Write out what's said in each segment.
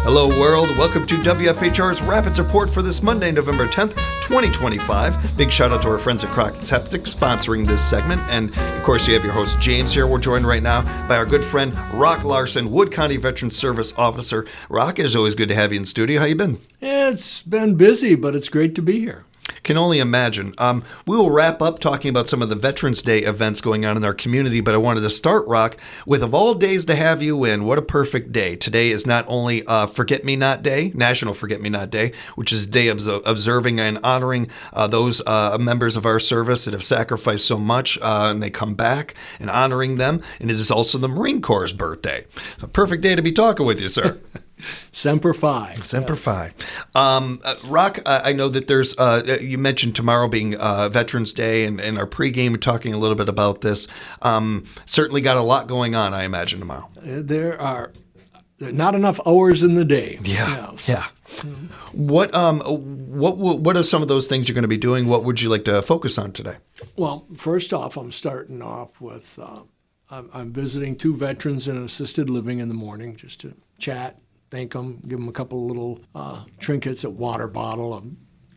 Hello, world. Welcome to WFHR's Rapids Report for this Monday, November 10th, 2025. Big shout out to our friends at Crockett Septic sponsoring this segment. And, of course, you have your host, James, here. We're joined right now by our good friend, Rock Larson, Wood County Veteran Service Officer. Rock, it is always good to have you in studio. How you been? It's been busy, but it's great to be here. Can only imagine. We will wrap up talking about some of the Veterans Day events going on in our community, but I wanted to start, Rock, with of all days to have you in, what a perfect day. Today is not only Forget-Me-Not Day, National Forget-Me-Not Day, which is a day of observing and honoring those members of our service that have sacrificed so much, and they come back, and honoring them, and it is also the Marine Corps' birthday. So perfect day to be talking with you, sir. Semper Fi. Semper Fi. Rock, I know that there's, you mentioned tomorrow being Veterans Day and our pregame, talking a little bit about this. Certainly got a lot going on, I imagine, tomorrow. There are not enough hours in the day. Yeah. What are some of those things you're going to be doing? What would you like to focus on today? Well, first off, I'm starting off with, I'm visiting 2 veterans in assisted living in the morning just to chat, thank them, give them a couple of little trinkets, a water bottle, a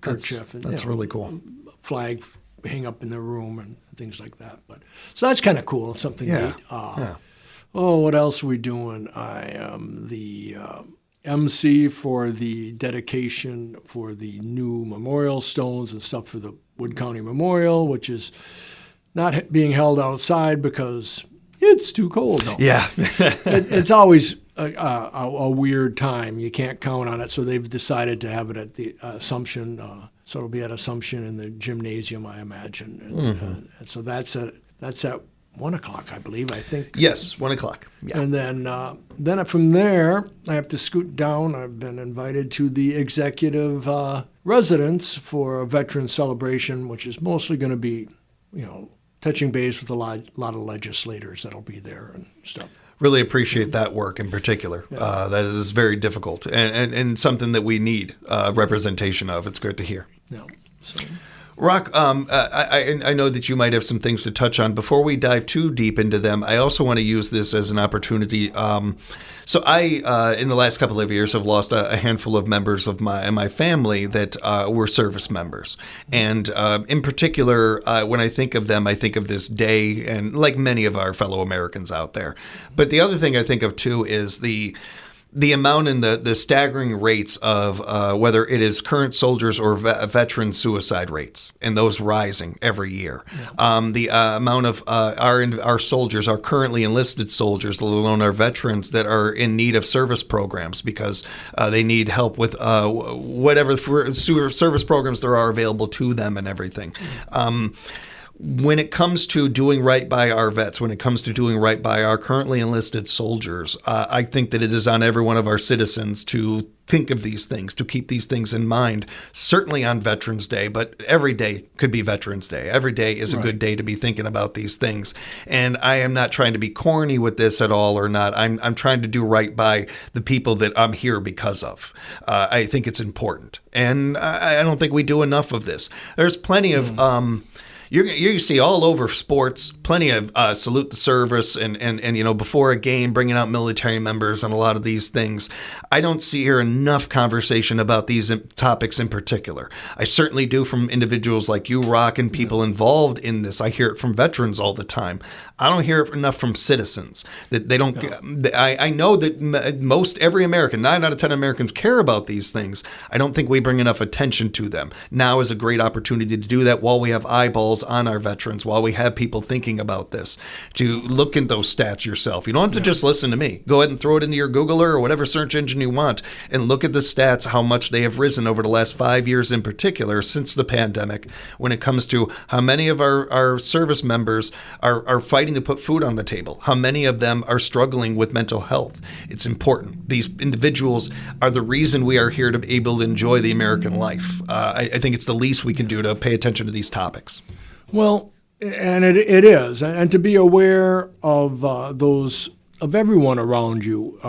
kerchief. That's really cool. Flag hang up in their room and things like that. So that's kind of cool, something neat. Oh, what else are we doing? I am the MC for the dedication for the new memorial stones and stuff for the Wood County Memorial, which is not being held outside because it's too cold. No. Yeah. It's always a weird time. You can't count on it. So they've decided to have it at the Assumption. So it'll be at Assumption in the gymnasium, I imagine. And so that's at 1 o'clock, I believe, I think. Yes, 1 o'clock. Yeah. And then from there, I have to scoot down. I've been invited to the executive residence for a veteran celebration, which is mostly going to be, touching base with a lot of legislators that'll be there and stuff. Really appreciate that work in particular. Yeah. That is very difficult and something that we need representation of. It's great to hear. Yeah. So. Rock, I know that you might have some things to touch on. Before we dive too deep into them, I also want to use this as an opportunity. So I, in the last couple of years, have lost a handful of members of my family that were service members. And in particular, when I think of them, I think of this day, and like many of our fellow Americans out there. But the other thing I think of, too, is the amount and the staggering rates of whether it is current soldiers or veteran suicide rates, and those rising every year. Yeah. The amount of our soldiers, our currently enlisted soldiers, let alone our veterans that are in need of service programs because they need help with whatever service programs there are available to them and everything. When it comes to doing right by our vets, when it comes to doing right by our currently enlisted soldiers, I think that it is on every one of our citizens to think of these things, to keep these things in mind, certainly on Veterans Day, but every day could be Veterans Day. Every day is a good day to be thinking about these things. And I am not trying to be corny with this at all or not. I'm trying to do right by the people that I'm here because of. I think it's important. And I don't think we do enough of this. There's plenty of... You see all over sports, plenty of salute the service and before a game, bringing out military members and a lot of these things. I don't see here enough conversation about these topics in particular. I certainly do from individuals like you, Rock, and people involved in this. I hear it from veterans all the time. I don't hear it enough from citizens. That they don't. No. I know that every American, 9 out of 10 Americans care about these things. I don't think we bring enough attention to them. Now is a great opportunity to do that while we have eyeballs on our veterans, while we have people thinking about this, to look at those stats yourself. You don't have to just listen to me. Go ahead and throw it into your Googler or whatever search engine you want and look at the stats, how much they have risen over the last 5 years in particular since the pandemic when it comes to how many of our service members are fighting to put food on the table, how many of them are struggling with mental health. It's important. These individuals are the reason we are here to be able to enjoy the American life. I think it's the least we can do to pay attention to these topics. Well, and it is, and to be aware of of everyone around you,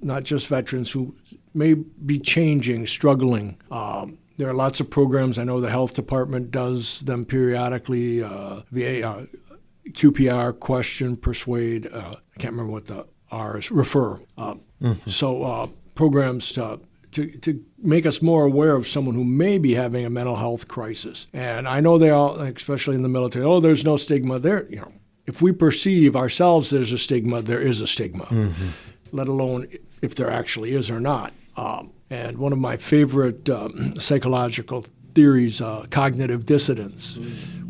not just veterans who may be changing, struggling. There are lots of programs. I know the health department does them periodically. VA, QPR, question, persuade. I can't remember what the R is. Refer. So programs to make us more aware of someone who may be having a mental health crisis. And I know they all, especially in the military, oh, there's no stigma there. If we perceive ourselves there's a stigma, there is a stigma, let alone if there actually is or not. And one of my favorite psychological theories, cognitive dissonance.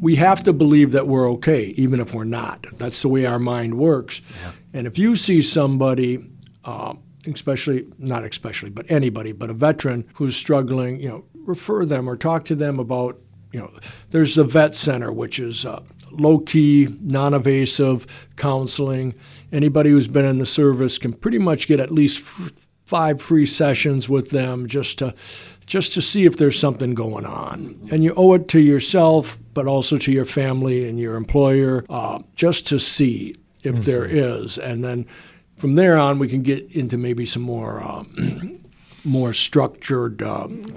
We have to believe that we're okay, even if we're not. That's the way our mind works. Yeah. And if you see somebody, but anybody, but a veteran who's struggling, refer them or talk to them about, there's the Vet Center, which is low-key, non-invasive counseling. Anybody who's been in the service can pretty much get at least 5 free sessions with them just to see if there's something going on. And you owe it to yourself, but also to your family and your employer, just to see if there is. And then from there on, we can get into maybe some more structured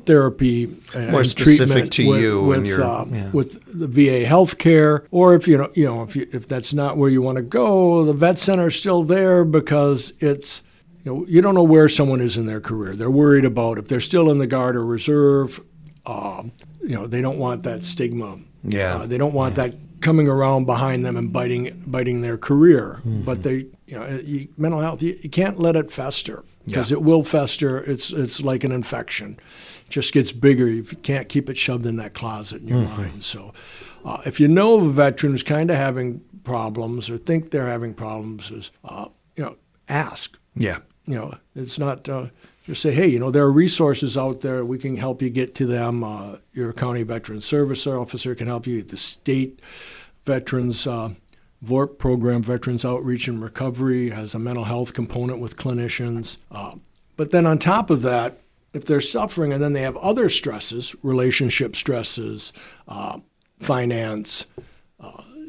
therapy more specific to you with the VA healthcare, or if that's not where you want to go, the Vet Center is still there because it's. You don't know where someone is in their career. They're worried about if they're still in the Guard or Reserve. They don't want that stigma. Yeah. They don't want that coming around behind them and biting their career. But mental health, you can't let it fester because it will fester. It's like an infection. It just gets bigger. You can't keep it shoved in that closet in your mind. So, if you know of a veteran who's kind of having problems or think they're having problems, ask. Yeah. It's not just say, hey, there are resources out there. We can help you get to them. Your county veteran service officer can help you. The state veterans VORP program, Veterans Outreach and Recovery, has a mental health component with clinicians. But then on top of that, if they're suffering and then they have other stresses, relationship stresses, finance,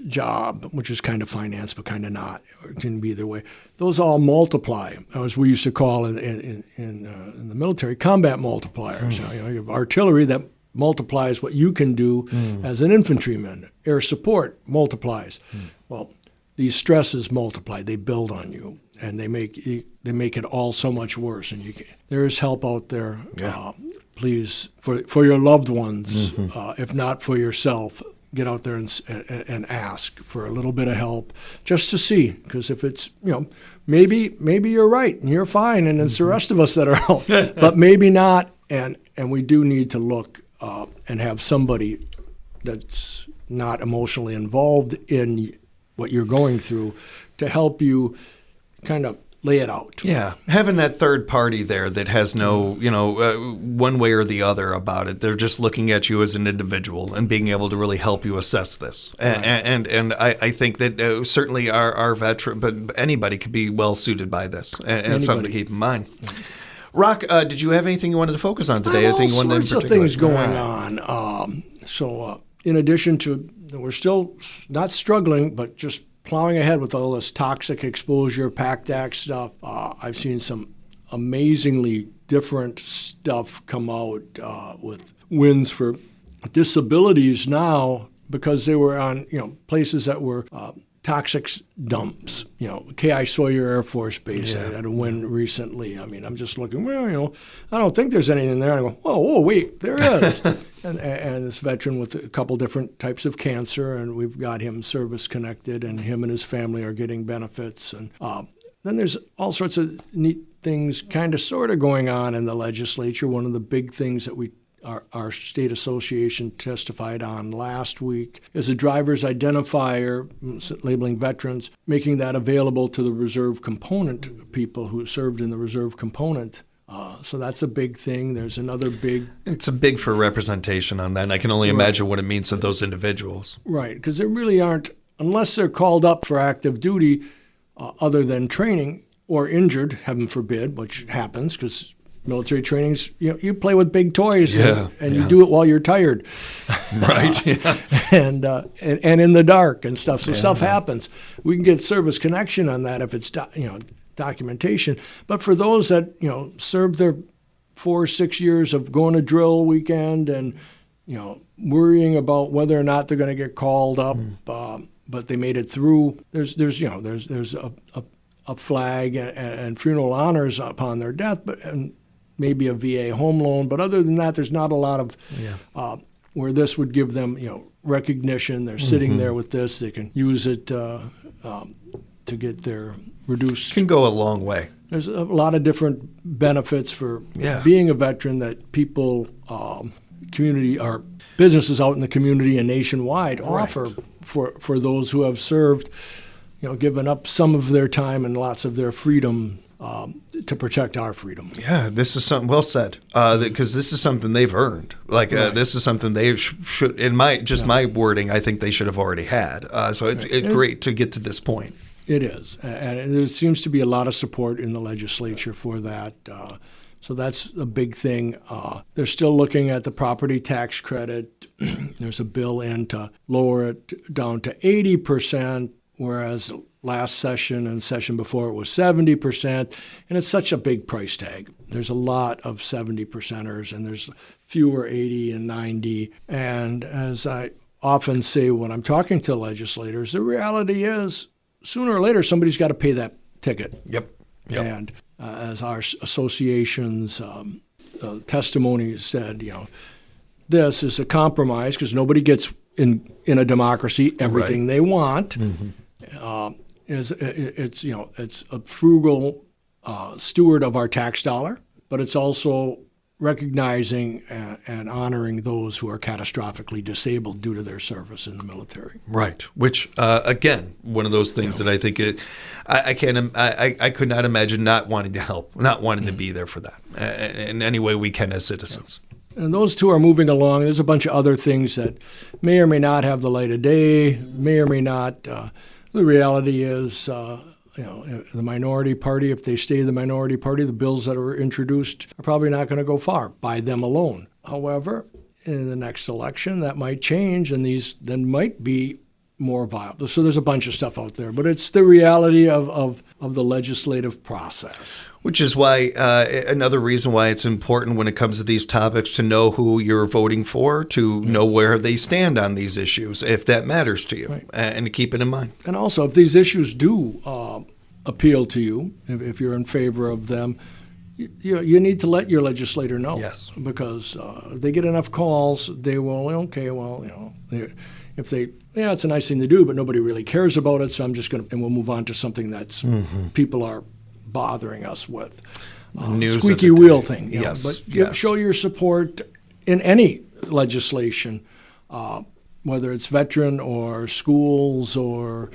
job, which is kind of finance but kind of not, or it can be either way. Those all multiply, as we used to call in the military, combat multipliers. You have artillery that multiplies what you can do as an infantryman. Air support multiplies. Well, these stresses multiply. They build on you, and they make it all so much worse. And there is help out there. Yeah. Please, for your loved ones, if not for yourself, get out there and ask for a little bit of help just to see. Because if it's, maybe you're right and you're fine, and it's the rest of us that are out, but maybe not. And we do need to look and have somebody that's not emotionally involved in what you're going through to help you kind of lay it out. Yeah, having that third party there that has no, one way or the other about it. They're just looking at you as an individual and being able to really help you assess this. Right. And I think that certainly our veteran, but anybody could be well suited by this, and something to keep in mind. Rock, did you have anything you wanted to focus on today? All sorts of things going on. So in addition to, we're still not struggling, but just plowing ahead with all this toxic exposure, PACT Act stuff. I've seen some amazingly different stuff come out with wins for disabilities now because they were on places that were toxic dumps. K.I. Sawyer Air Force Base had a win recently. I mean, I'm just looking, I don't think there's anything there. And I go, oh wait, there is. and this veteran with a couple different types of cancer, and we've got him service connected, and him and his family are getting benefits. And then there's all sorts of neat things kind of sort of going on in the legislature. One of the big things that our state association testified on last week is a driver's identifier, labeling veterans, making that available to the reserve component people who served in the reserve component. So that's a big thing. There's another big... It's a big for representation on that, and I can only imagine what it means to those individuals. Right, because there really aren't, unless they're called up for active duty, other than training, or injured, heaven forbid, which happens, because military trainings, you play with big toys and you do it while you're tired. Right. Yeah. And in the dark and stuff. So stuff happens. We can get service connection on that if it's documentation. But for those that served their 4 or 6 years of going to drill weekend and worrying about whether or not they're going to get called up, but they made it through. There's a a flag and funeral honors upon their death, and maybe a VA home loan. But other than that, there's not a lot of where this would give them, recognition. They're sitting there with this. They can use it to get their reduced. Can go a long way. There's a lot of different benefits for being a veteran that people, community or businesses out in the community and nationwide offer for those who have served, given up some of their time and lots of their freedom to protect our freedom. Yeah, this is something well said, because this is something they've earned. This is something they should, in my wording, I think they should have already had. So it's great to get to this point. It is, and there seems to be a lot of support in the legislature for that. So that's a big thing. They're still looking at the property tax credit. There's a bill in to lower it down to 80%, whereas last session and session before it was 70%. And it's such a big price tag. There's a lot of 70%ers, and there's fewer 80 and 90. And as I often say when I'm talking to legislators, the reality is, sooner or later, somebody's got to pay that ticket. Yep. And as our association's testimony said, this is a compromise because nobody gets in a democracy everything they want. It's a frugal steward of our tax dollar, but it's also recognizing and honoring those who are catastrophically disabled due to their service in the military. Right. Which, again, one of those things that I think I could not imagine not wanting to help, not wanting to be there for that in any way we can as citizens. And those two are moving along. There's a bunch of other things that may or may not have the light of day, may or may not. The reality is, the minority party, if they stay the minority party, the bills that are introduced are probably not going to go far by them alone. However, in the next election, that might change, and these then might be more viable. So there's a bunch of stuff out there, but it's the reality of the legislative process. Which is why another reason why it's important when it comes to these topics to know who you're voting for, to know where they stand on these issues, if that matters to you, and to keep it in mind. And also, if these issues do appeal to you, if you're in favor of them, you need to let your legislator know. Yes. Because they get enough calls, they will, if they, it's a nice thing to do, but nobody really cares about it, so I'm just going to, and we'll move on to something that's people are bothering us with. Squeaky wheel thing. But show your support in any legislation, whether it's veteran or schools or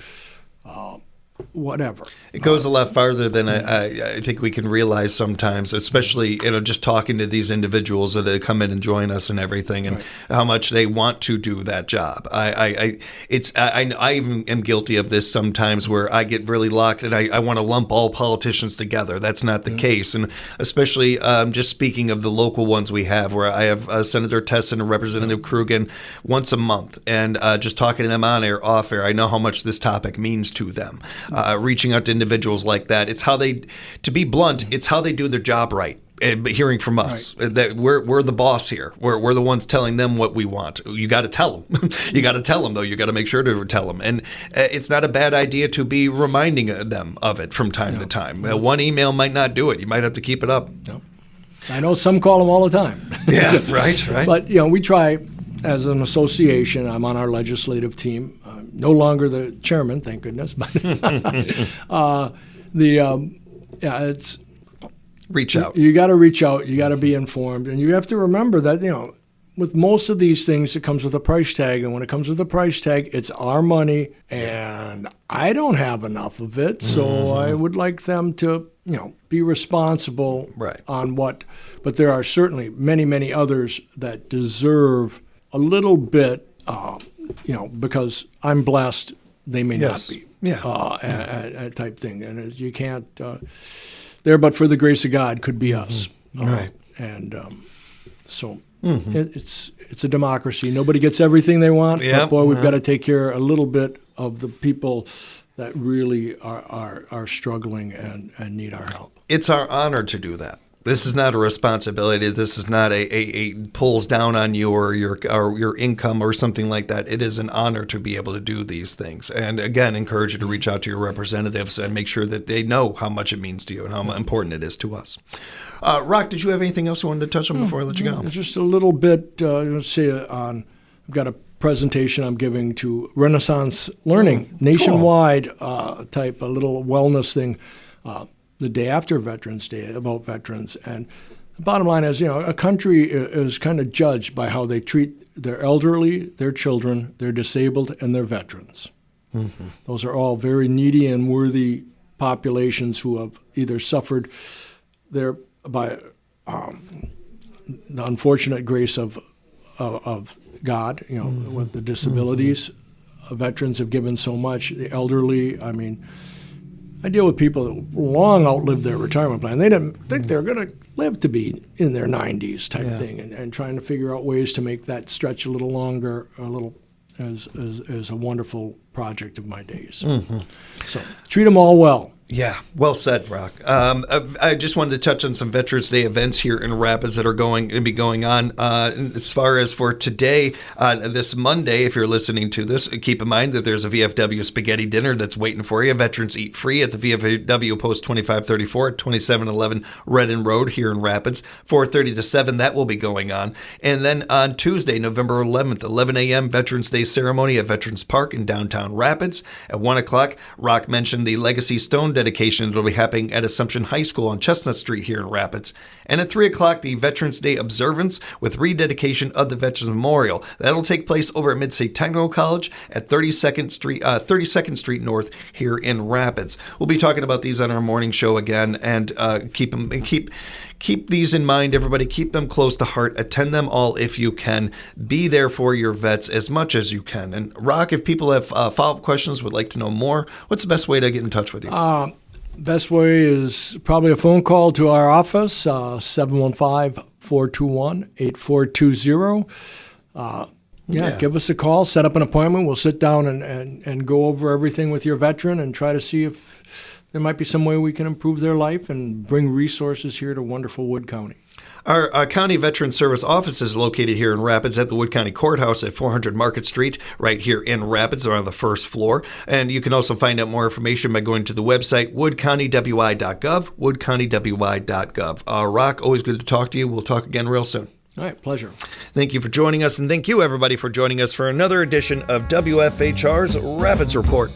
whatever. It goes a lot farther than I think we can realize sometimes, especially just talking to these individuals that come in and join us and everything, and how much they want to do that job. I even am guilty of this sometimes, where I get really locked and I want to lump all politicians together. That's not the case, and especially just speaking of the local ones we have, where I have Senator Tessin and Representative Krugen once a month, and just talking to them on air, off air, I know how much this topic means to them. Reaching out to individuals like that, it's how they, to be blunt, it's how they do their job right. But hearing from us that we're the boss here, we're the ones telling them what we want. You got to tell them. You got to tell them, though. You got to make sure to tell them, and it's not a bad idea to be reminding them of it from time to time. One email might not do it. You might have to keep it up. No. I know some call them all the time. Yeah, right. But we try as an association. I'm on our legislative team. I'm no longer the chairman, thank goodness. But it's. Reach out. You got to reach out. You got to be informed. And you have to remember that, with most of these things, it comes with a price tag. And when it comes with a price tag, it's our money. And I don't have enough of it. So I would like them to, be responsible on what. But there are certainly many, many others that deserve a little bit, because I'm blessed. They may not be. Yeah. Type thing. And you can't. There, but for the grace of God, could be us. And so it's a democracy. Nobody gets everything they want, but boy, we've got to take care a little bit of the people that really are struggling and need our help. It's our honor to do that. This is not a responsibility. This is not a pulls down on you or your income or something like that. It is an honor to be able to do these things. And again, encourage you to reach out to your representatives and make sure that they know how much it means to you and how important it is to us. Rock, did you have anything else you wanted to touch on before I let you go? Just a little bit, let's say, I've got a presentation I'm giving to Renaissance Learning, nationwide type, a little wellness thing, the day after Veterans Day, about veterans. And the bottom line is, a country is kind of judged by how they treat their elderly, their children, their disabled, and their veterans. Mm-hmm. Those are all very needy and worthy populations who have either suffered by the unfortunate grace of God, with the disabilities. Veterans have given so much. The elderly, I deal with people that long outlived their retirement plan. They didn't think they were going to live to be in their 90s type thing, and trying to figure out ways to make that stretch a little longer, is a wonderful project of my days. Mm-hmm. So treat them all well. Yeah, well said, Rock. I just wanted to touch on some Veterans Day events here in Rapids that are going to be going on. As far as for today, this Monday, if you're listening to this, keep in mind that there's a VFW spaghetti dinner that's waiting for you. Veterans eat free at the VFW Post 2534 at 2711 Redden Road here in Rapids. 4:30 to 7, that will be going on. And then on Tuesday, November 11th, 11 a.m., Veterans Day ceremony at Veterans Park in downtown Rapids. At 1 o'clock, Rock mentioned the Legacy Stone dedication that will be happening at Assumption High School on Chestnut Street here in Rapids. And at 3 o'clock, the Veterans Day observance with rededication of the Veterans Memorial. That'll take place over at Mid-State Technical College at 32nd Street North here in Rapids. We'll be talking about these on our morning show again, and keep these in mind, everybody. Keep them close to heart. Attend them all if you can. Be there for your vets as much as you can. And Rock, if people have follow-up questions, would like to know more, what's the best way to get in touch with you? Best way is probably a phone call to our office, 715-421-8420. Give us a call, set up an appointment. We'll sit down and go over everything with your veteran and try to see if there might be some way we can improve their life and bring resources here to wonderful Wood County. Our County Veteran Service office is located here in Rapids at the Wood County Courthouse at 400 Market Street, right here in Rapids. They're on the first floor. And you can also find out more information by going to the website, woodcountywi.gov, woodcountywi.gov. Rock, always good to talk to you. We'll talk again real soon. All right, pleasure. Thank you for joining us, and thank you, everybody, for joining us for another edition of WFHR's Rapids Report.